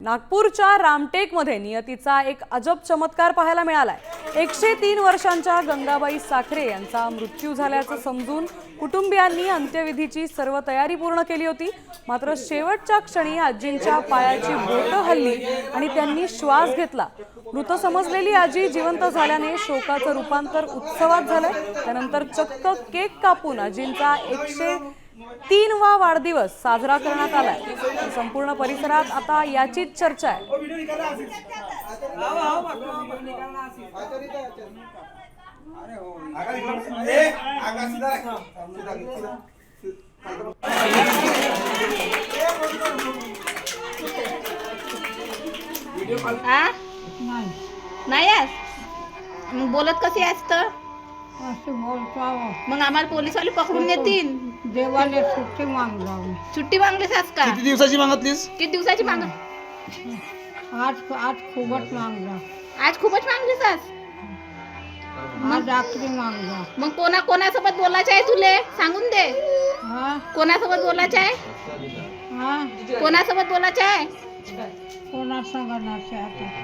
नागपूरच्या रामटेकमध्ये नियतीचा एक अजब चमत्कार पाहायला मिळालाय। 103 वर्षांच्या गंगाबाई साखरे यांचा मृत्यू झाल्याचं समजून कुटुंबियांनी अंत्यविधीची सर्व तयारी पूर्ण केली होती। मात्र शेवटच्या क्षणी आजींच्या पायाची बोटं हलली आणि त्यांनी श्वास घेतला। मृत समजलेली आजी जिवंत झाल्याने शोकाचं रूपांतर उत्सवात झालंय। त्यानंतर चक्क केक कापून आजींचा 103वा वाढदिवस साजरा करण्यात आलाय। संपूर्ण परिसरात आता याचीच चर्चा आहे। नाही आहेस मग बोलत कशी आहेस तर असं बोलतो मग आम्हाला पोलीसवाले पकडून नेतील। देवाने सुट्टी मागला सुट्टी मागलीस आज का? किती दिवसाची मागतलीस? किती दिवसाची माग? आज आज खूपच मागला आज खूपच मागलीस आज? आज आखरी मागला। मग कोणासोबत बोलायचं आहे तुले सांगून दे। हा कोणासोबत बोलायचं आहे? हा कोणासोबत बोलायचं आहे? कोणा सांगणार आता